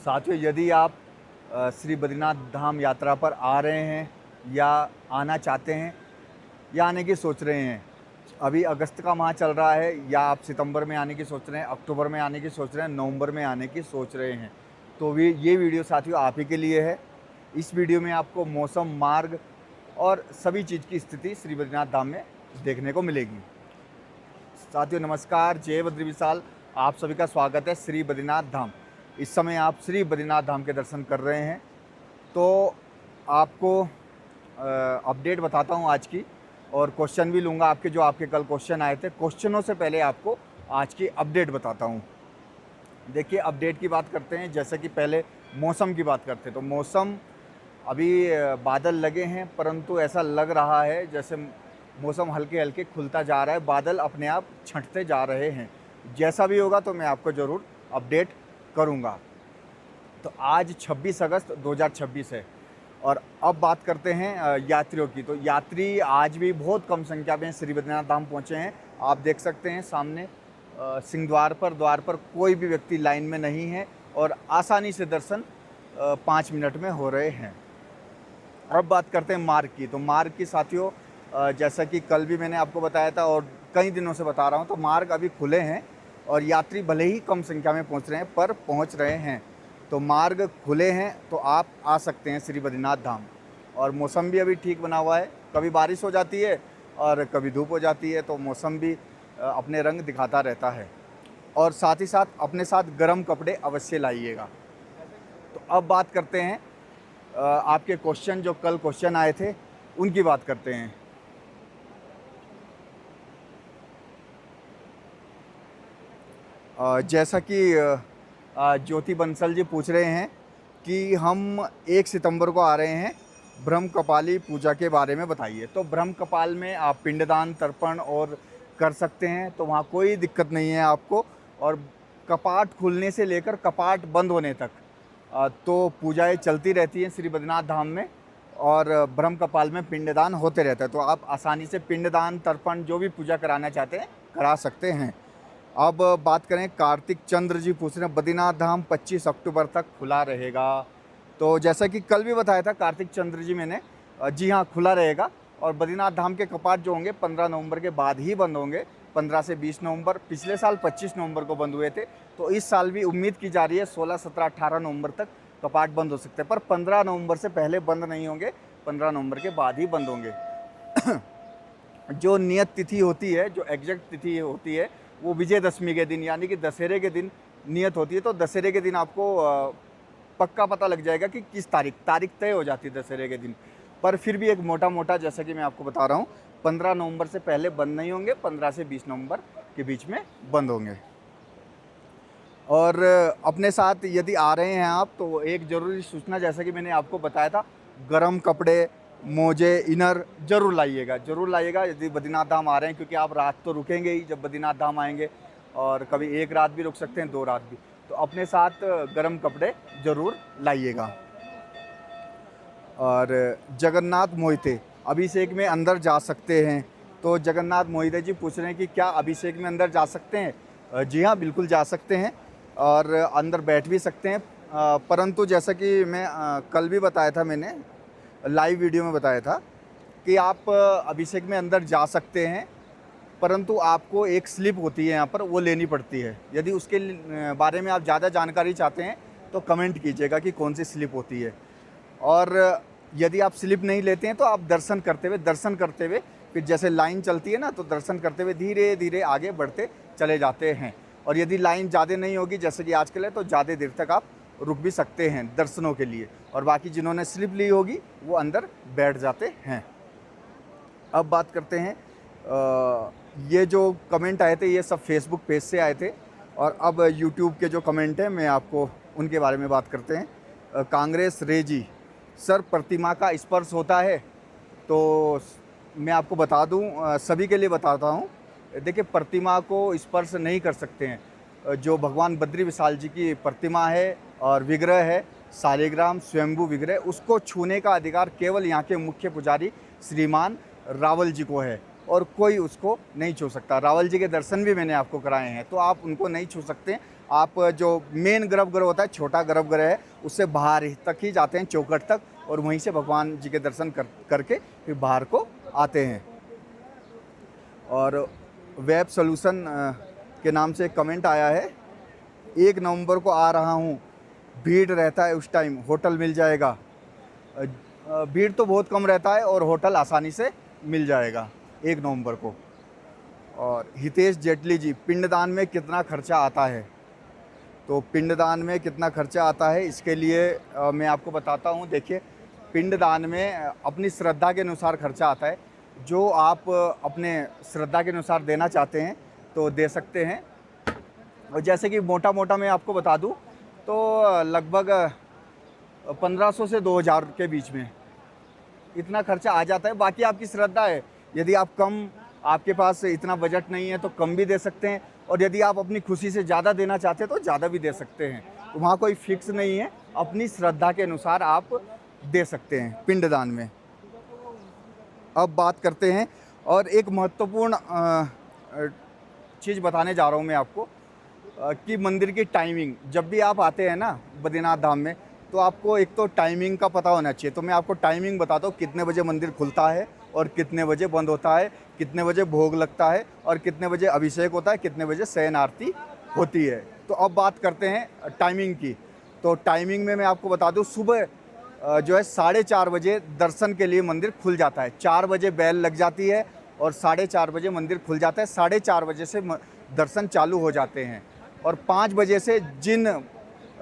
साथियों, यदि आप श्री बद्रीनाथ धाम यात्रा पर आ रहे हैं या आना चाहते हैं या आने की सोच रहे हैं, अभी अगस्त का माह चल रहा है, या आप सितंबर में आने की सोच रहे हैं, अक्टूबर में आने की सोच रहे हैं, नवंबर में आने की सोच रहे हैं, तो ये वीडियो साथियों आप ही के लिए है। इस वीडियो में आपको मौसम, मार्ग और सभी चीज़ की स्थिति श्री बद्रीनाथ धाम में देखने को मिलेगी। साथियों नमस्कार, जय बद्री विशाल। आप सभी का स्वागत है श्री बद्रीनाथ धाम। इस समय आप श्री बद्रीनाथ धाम के दर्शन कर रहे हैं, तो आपको अपडेट बताता हूं आज की, और क्वेश्चन भी लूँगा आपके, जो आपके कल क्वेश्चन आए थे। क्वेश्चनों से पहले आपको आज की अपडेट बताता हूं। देखिए, अपडेट की बात करते हैं। जैसे कि पहले मौसम की बात करते हैं, तो मौसम अभी बादल लगे हैं, परंतु ऐसा लग रहा है जैसे मौसम हल्के हल्के खुलता जा रहा है, बादल अपने आप छंटते जा रहे हैं। जैसा भी होगा तो मैं आपको ज़रूर अपडेट करूंगा। तो आज 26 अगस्त 2026 है, और अब बात करते हैं यात्रियों की। तो यात्री आज भी बहुत कम संख्या में श्री बद्रीनाथ धाम पहुँचे हैं। आप देख सकते हैं सामने सिंह द्वार पर कोई भी व्यक्ति लाइन में नहीं है, और आसानी से दर्शन 5 मिनट में हो रहे हैं। अब बात करते हैं मार्ग की। तो मार्ग की साथियों, जैसा कि कल भी मैंने आपको बताया था और कई दिनों से बता रहा हूं, तो मार्ग अभी खुले हैं और यात्री भले ही कम संख्या में पहुंच रहे हैं, पर पहुंच रहे हैं। तो मार्ग खुले हैं, तो आप आ सकते हैं श्री बद्रीनाथ धाम। और मौसम भी अभी ठीक बना हुआ है, कभी बारिश हो जाती है और कभी धूप हो जाती है, तो मौसम भी अपने रंग दिखाता रहता है। और साथ ही साथ अपने साथ गर्म कपड़े अवश्य लाइएगा। तो अब बात करते हैं आपके क्वेश्चन, जो कल क्वेश्चन आए थे उनकी बात करते हैं। जैसा कि ज्योति बंसल जी पूछ रहे हैं कि हम 1 सितंबर को आ रहे हैं, ब्रह्मकपाली पूजा के बारे में बताइए। तो ब्रह्मकपाल में आप पिंडदान, तर्पण और कर सकते हैं, तो वहाँ कोई दिक्कत नहीं है आपको। और कपाट खुलने से लेकर कपाट बंद होने तक तो पूजाएं चलती रहती हैं श्री बद्रीनाथ धाम में, और ब्रह्मकपाल में पिंडदान होते रहता है। तो आप आसानी से पिंडदान, तर्पण जो भी पूजा कराना चाहते हैं करा सकते हैं। अब बात करें, कार्तिक चंद्र जी पूछ रहे हैं बद्रीनाथ धाम 25 अक्टूबर तक खुला रहेगा। तो जैसा कि कल भी बताया था कार्तिक चंद्र जी मैंने, जी हाँ, खुला रहेगा। और बद्रीनाथ धाम के कपाट जो होंगे 15 नवंबर के बाद ही बंद होंगे, 15 से 20 नवंबर। पिछले साल 25 नवंबर को बंद हुए थे, तो इस साल भी उम्मीद की जा रही है 16, 17, 18 नवंबर तक कपाट बंद हो सकते हैं, पर 15 नवंबर से पहले बंद नहीं होंगे, 15 नवंबर के बाद ही बंद होंगे। जो नियत तिथि होती है, जो एग्जैक्ट तिथि होती है, वो विजयदशमी के दिन यानी कि दशहरे के दिन नियत होती है। तो दशहरे के दिन आपको पक्का पता लग जाएगा कि किस तारीख तय हो जाती है दशहरे के दिन। पर फिर भी एक मोटा जैसा कि मैं आपको बता रहा हूँ, 15 नवंबर से पहले बंद नहीं होंगे, 15 से 20 नवंबर के बीच में बंद होंगे। और अपने साथ यदि आ रहे हैं आप, तो एक ज़रूरी सूचना, जैसा कि मैंने आपको बताया था, गर्म कपड़े, मोजे, इनर ज़रूर लाइएगा यदि बद्रीनाथ धाम आ रहे हैं, क्योंकि आप रात तो रुकेंगे ही जब बद्रीनाथ धाम आएंगे, और कभी 1 रात भी रुक सकते हैं, 2 रात भी। तो अपने साथ गर्म कपड़े ज़रूर लाइएगा। और जगन्नाथ मोहिते, अभिषेक में अंदर जा सकते हैं। तो जगन्नाथ मोहिते जी पूछ रहे हैं कि क्या अभिषेक में अंदर जा सकते हैं। जी हाँ, बिल्कुल जा सकते हैं, और अंदर बैठ भी सकते हैं। परंतु जैसा कि मैं कल भी बताया था, मैंने लाइव वीडियो में बताया था कि आप अभिषेक में अंदर जा सकते हैं, परंतु आपको एक स्लिप होती है यहाँ पर, वो लेनी पड़ती है। यदि उसके बारे में आप ज़्यादा जानकारी चाहते हैं तो कमेंट कीजिएगा कि कौन सी स्लिप होती है। और यदि आप स्लिप नहीं लेते हैं तो आप दर्शन करते हुए फिर जैसे लाइन चलती है ना, तो दर्शन करते हुए धीरे धीरे आगे बढ़ते चले जाते हैं। और यदि लाइन ज़्यादा नहीं होगी जैसे कि आजकल है, तो ज़्यादा देर तक आप रुक भी सकते हैं दर्शनों के लिए, और बाकी जिन्होंने स्लिप ली होगी वो अंदर बैठ जाते हैं। अब बात करते हैं, ये जो कमेंट आए थे ये सब फेसबुक पेज से आए थे, और अब यूट्यूब के जो कमेंट हैं मैं आपको उनके बारे में बात करते हैं। कांग्रेस रेजी, सर प्रतिमा का स्पर्श होता है? तो मैं आपको बता दूं, सभी के लिए बताता हूं। देखिए, प्रतिमा को स्पर्श नहीं कर सकते हैं। जो भगवान बद्री विशाल जी की प्रतिमा है और विग्रह है, शालिग्राम स्वयंभू विग्रह, उसको छूने का अधिकार केवल यहाँ के मुख्य पुजारी श्रीमान रावल जी को है। और कोई उसको नहीं छू सकता। रावल जी के दर्शन भी मैंने आपको कराए हैं, तो आप उनको नहीं छू सकते। आप जो मेन गर्भगृह होता है, छोटा गर्भगृह है, उससे बाहर तक ही जाते हैं, चौखट तक, और वहीं से भगवान जी के दर्शन करके फिर बाहर को आते हैं। और वेब सॉल्यूशन के नाम से एक कमेंट आया है, 1 नवंबर को आ रहा हूँ, भीड़ रहता है उस टाइम, होटल मिल जाएगा? भीड़ तो बहुत कम रहता है और होटल आसानी से मिल जाएगा 1 नवंबर को। और हितेश जेटली जी, पिंडदान में कितना खर्चा आता है? तो पिंडदान में कितना खर्चा आता है, इसके लिए मैं आपको बताता हूँ। देखिए, पिंडदान में अपनी श्रद्धा के अनुसार खर्चा आता है। जो आप अपने श्रद्धा के अनुसार देना चाहते हैं तो दे सकते हैं। और जैसे कि मोटा मोटा मैं आपको बता दूं तो लगभग 1500 से 2000 के बीच में इतना खर्चा आ जाता है। बाकी आपकी श्रद्धा है, यदि आप कम, आपके पास इतना बजट नहीं है तो कम भी दे सकते हैं, और यदि आप अपनी खुशी से ज़्यादा देना चाहते हैं तो ज़्यादा भी दे सकते हैं। तो वहाँ कोई फिक्स नहीं है, अपनी श्रद्धा के अनुसार आप दे सकते हैं पिंडदान में। अब बात करते हैं, और एक महत्वपूर्ण चीज़ बताने जा रहा हूँ मैं आपको कि मंदिर की टाइमिंग। जब भी आप आते हैं ना बद्रीनाथ धाम में, तो आपको एक तो टाइमिंग का पता होना चाहिए। तो मैं आपको टाइमिंग बताता हूँ, कितने बजे मंदिर खुलता है और कितने बजे बंद होता है, कितने बजे भोग लगता है और कितने बजे अभिषेक होता है, कितने बजे शयन आरती होती है। तो अब बात करते हैं टाइमिंग की। तो टाइमिंग में मैं आपको बता दूँ, सुबह जो है 4:30 बजे दर्शन के लिए मंदिर खुल जाता है। 4 बजे बेल लग जाती है और 4:30 बजे मंदिर खुल जाता है। 4:30 बजे से दर्शन चालू हो जाते हैं। और 5 बजे से जिन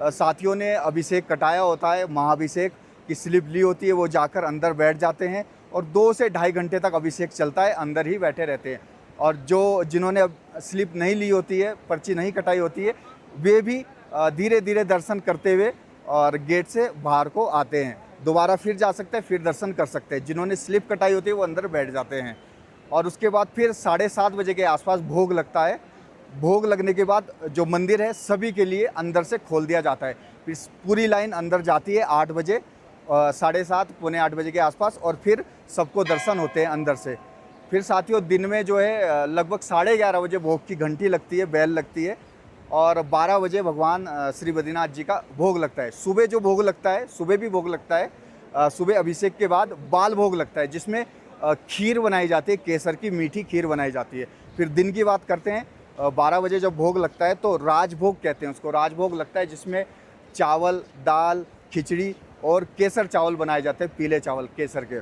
साथियों ने अभिषेक कटाया होता है, महाअभिषेक की स्लिप ली होती है, वो जाकर अंदर बैठ जाते हैं और 2 से ढाई घंटे तक अभिषेक चलता है, अंदर ही बैठे रहते हैं। और जिन्होंने स्लिप नहीं ली होती है, पर्ची नहीं कटाई होती है, वे भी धीरे धीरे दर्शन करते हुए और गेट से बाहर को आते हैं। दोबारा फिर जा सकते हैं, फिर दर्शन कर सकते हैं। जिन्होंने स्लिप कटाई होती है वो अंदर बैठ जाते हैं। और उसके बाद फिर 7:30 बजे के आसपास भोग लगता है। भोग लगने के बाद जो मंदिर है सभी के लिए अंदर से खोल दिया जाता है। फिर पूरी लाइन अंदर जाती है 8 बजे, 7:30 पौने 8 बजे के आसपास, और फिर सबको दर्शन होते हैं अंदर से। फिर साथियों, दिन में जो है लगभग 11:30 बजे भोग की घंटी लगती है, बेल लगती है, और 12 बजे भगवान श्री बद्रीनाथ जी का भोग लगता है। सुबह जो भोग लगता है, सुबह भी भोग लगता है। सुबह अभिषेक के बाद बाल भोग लगता है, जिसमें खीर बनाई जाती है, केसर की मीठी खीर बनाई जाती है। फिर दिन की बात करते हैं, 12 बजे जब भोग लगता है तो राजभोग कहते हैं उसको, राजभोग लगता है, जिसमें चावल, दाल, खिचड़ी और केसर चावल बनाए जाते हैं, पीले चावल केसर के।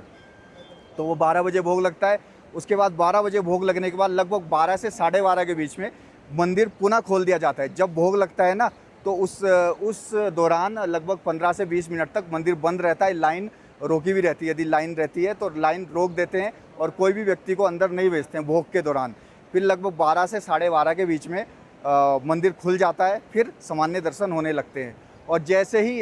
तो वो 12 बजे भोग लगता है। उसके बाद 12 बजे भोग लगने के बाद लगभग 12 से 12:30 के बीच में मंदिर पुनः खोल दिया जाता है। जब भोग लगता है ना, तो उस दौरान लगभग 15 से 20 मिनट तक मंदिर बंद रहता है। लाइन रोकी भी रहती है, यदि लाइन रहती है तो लाइन रोक देते हैं और कोई भी व्यक्ति को अंदर नहीं भेजते हैं भोग के दौरान। फिर लगभग 12 से 12:30 के बीच में मंदिर खुल जाता है, फिर सामान्य दर्शन होने लगते हैं। और जैसे ही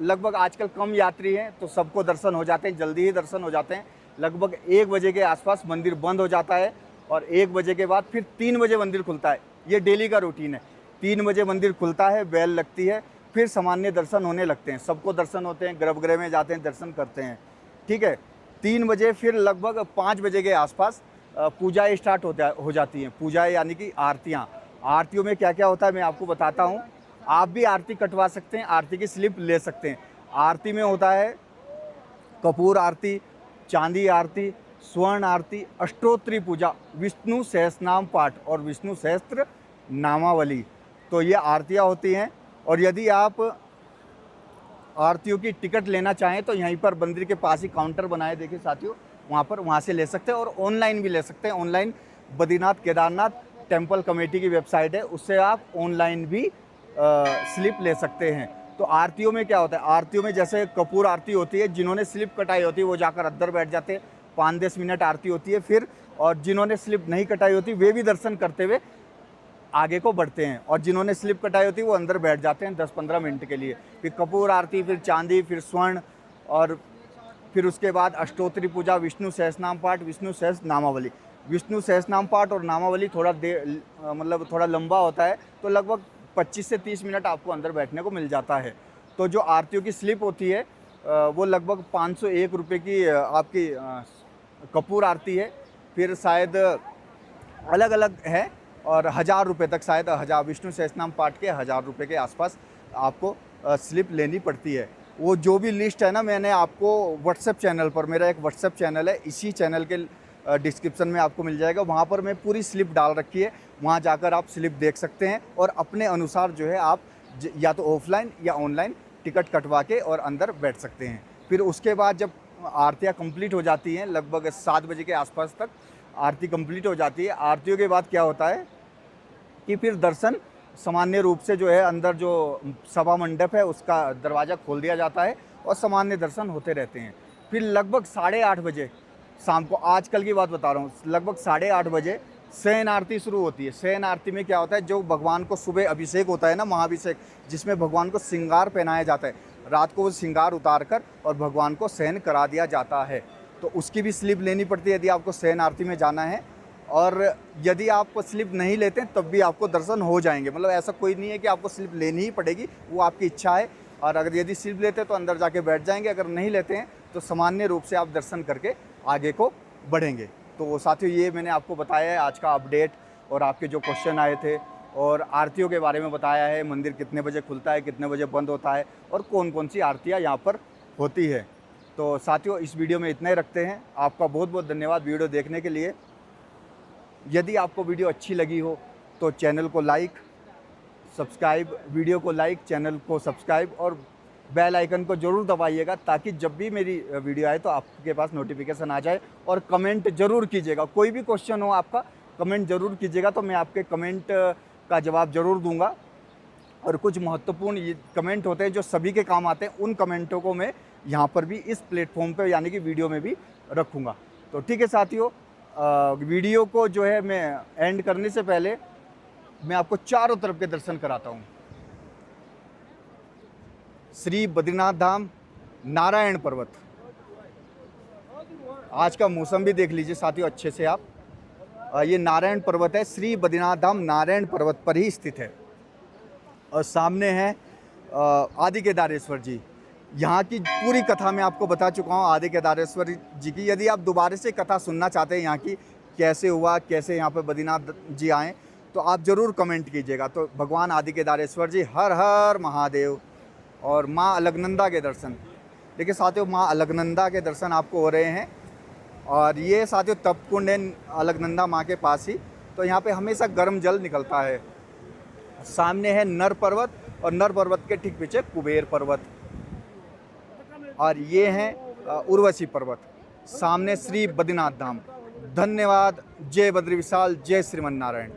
लगभग आजकल कम यात्री हैं तो सबको दर्शन हो जाते हैं, जल्दी ही दर्शन हो जाते हैं। लगभग 1 बजे के आसपास मंदिर बंद हो जाता है और 1 बजे के बाद फिर 3 बजे मंदिर खुलता है। ये डेली का रूटीन है। 3 बजे मंदिर खुलता है, बेल लगती है, फिर सामान्य दर्शन होने लगते हैं, सबको दर्शन होते हैं, गर्भगृह में जाते हैं, दर्शन करते हैं। ठीक है, 3 बजे फिर लगभग 5 बजे के आसपास पूजाएँ स्टार्ट हो जाती हैं। पूजाएँ यानी कि आरतियाँ। आरतियों में क्या क्या होता है मैं आपको बताता हूँ। आप भी आरती कटवा सकते हैं, आरती की स्लिप ले सकते हैं। आरती में होता है कपूर आरती, चांदी आरती, स्वर्ण आरती, अष्टोत्तरी पूजा, विष्णु सहस्रनाम पाठ और विष्णु सहस्त्र नामावली। तो ये आरतियाँ होती हैं। और यदि आप आरतियों की टिकट लेना चाहें तो यहीं पर मंदिर के पास ही काउंटर बनाए, देखिए साथियों, वहाँ से ले सकते हैं और ऑनलाइन भी ले सकते हैं। Online Badrinath Kedarnath temple committee की वेबसाइट है, उससे आप ऑनलाइन भी स्लिप ले सकते हैं। तो आरतियों में क्या होता है, आरतियों में जैसे कपूर आरती होती है, जिन्होंने स्लिप कटाई होती है वो जाकर अंदर बैठ जाते हैं, 5-10 मिनट आरती होती है फिर, और जिन्होंने स्लिप नहीं कटाई होती वे भी दर्शन करते हुए आगे को बढ़ते हैं, और जिन्होंने स्लिप कटाई होती है वो अंदर बैठ जाते हैं 10-15 मिनट के लिए। फिर कपूर आरती, फिर चांदी, फिर स्वर्ण, और फिर उसके बाद अष्टोत्तरी पूजा, विष्णु सहस्रनाम पाठ, विष्णु सहस्त्र नामावली। विष्णु सहस्रनाम पाठ और नामावली थोड़ा मतलब थोड़ा लंबा होता है, तो लगभग 25 से 30 मिनट आपको अंदर बैठने को मिल जाता है। तो जो आरतियों की स्लिप होती है वो लगभग 501 रुपये की आपकी कपूर आरती है, फिर शायद अलग अलग है, और 1000 रुपये तक शायद, विष्णु सहस्त्रनाम पाठ के 1000 रुपये के आसपास आपको स्लिप लेनी पड़ती है। वो जो भी लिस्ट है ना, मैंने आपको व्हाट्सएप चैनल पर, मेरा एक व्हाट्सएप चैनल है, इसी चैनल के डिस्क्रिप्शन में आपको मिल जाएगा, वहाँ पर मैं पूरी स्लिप डाल रखी है। वहाँ जाकर आप स्लिप देख सकते हैं और अपने अनुसार जो है आप या तो ऑफलाइन या ऑनलाइन टिकट कटवा के और अंदर बैठ सकते हैं। फिर उसके बाद जब आरतियाँ कंप्लीट हो जाती हैं, लगभग 7 बजे के आसपास तक आरती कंप्लीट हो जाती है। आरतियों के बाद क्या होता है कि फिर दर्शन सामान्य रूप से जो है, अंदर जो सभा मंडप है उसका दरवाज़ा खोल दिया जाता है और सामान्य दर्शन होते रहते हैं। फिर लगभग 8:30 बजे शाम को, आजकल की बात बता रहा हूँ, लगभग 8:30 बजे शयन आरती शुरू होती है। शयन आरती में क्या होता है, जो भगवान को सुबह अभिषेक होता है ना, महाअभिषेक, जिसमें भगवान को श्रृंगार पहनाया जाता है, रात को वो श्रृंगार उतार कर और भगवान को शयन करा दिया जाता है। तो उसकी भी स्लिप लेनी पड़ती है यदि आपको शयन आरती में जाना है, और यदि आप स्लिप नहीं लेते तब भी आपको दर्शन हो जाएंगे। मतलब ऐसा कोई नहीं है कि आपको स्लिप लेनी ही पड़ेगी, वो आपकी इच्छा है। और अगर यदि स्लिप लेते हैं तो अंदर जाके बैठ जाएंगे, अगर नहीं लेते हैं तो सामान्य रूप से आप दर्शन करके आगे को बढ़ेंगे। तो साथियों, ये मैंने आपको बताया है आज का अपडेट, और आपके जो क्वेश्चन आए थे, और आरतियों के बारे में बताया है, मंदिर कितने बजे खुलता है, कितने बजे बंद होता है, और कौन कौन सी आरतियाँ यहाँ पर होती है। तो साथियों, इस वीडियो में इतना ही रखते हैं। आपका बहुत बहुत धन्यवाद वीडियो देखने के लिए। यदि आपको वीडियो अच्छी लगी हो तो चैनल को लाइक, सब्सक्राइब, वीडियो को लाइक, चैनल को सब्सक्राइब और बेल आइकन को ज़रूर दबाइएगा, ताकि जब भी मेरी वीडियो आए तो आपके पास नोटिफिकेशन आ जाए। और कमेंट ज़रूर कीजिएगा, कोई भी क्वेश्चन हो आपका कमेंट ज़रूर कीजिएगा, तो मैं आपके कमेंट का जवाब ज़रूर दूंगा। और कुछ महत्वपूर्ण ये कमेंट होते हैं जो सभी के काम आते हैं, उन कमेंटों को मैं यहाँ पर भी इस प्लेटफॉर्म पे यानी कि वीडियो में भी रखूँगा। तो ठीक है साथियों, वीडियो को जो है मैं एंड करने से पहले मैं आपको चारों तरफ के दर्शन कराता हूँ। श्री बद्रीनाथ धाम, नारायण पर्वत। आज का मौसम भी देख लीजिए साथियों अच्छे से आप। ये नारायण पर्वत है, श्री बद्रीनाथ धाम नारायण पर्वत पर ही स्थित है। और सामने है आदि केदारेश्वर जी। यहाँ की पूरी कथा मैं आपको बता चुका हूँ आदि केदारेश्वर जी की। यदि आप दोबारा से कथा सुनना चाहते हैं यहाँ की, कैसे हुआ, कैसे यहाँ पर बद्रीनाथ जी आए, तो आप ज़रूर कमेंट कीजिएगा। तो भगवान आदि केदारेश्वर जी, हर हर महादेव। और माँ अलकनंदा के दर्शन देखिए साथियों, माँ अलकनंदा के दर्शन आपको हो रहे हैं। और ये साथियों तपकुंड है अलकनंदा माँ के पास ही। तो यहाँ पे हमेशा गर्म जल निकलता है। सामने है नर पर्वत, और नर पर्वत के ठीक पीछे कुबेर पर्वत, और ये है उर्वशी पर्वत। सामने श्री बद्रीनाथ धाम। धन्यवाद। जय बद्री विशाल, जय श्रीमन नारायण।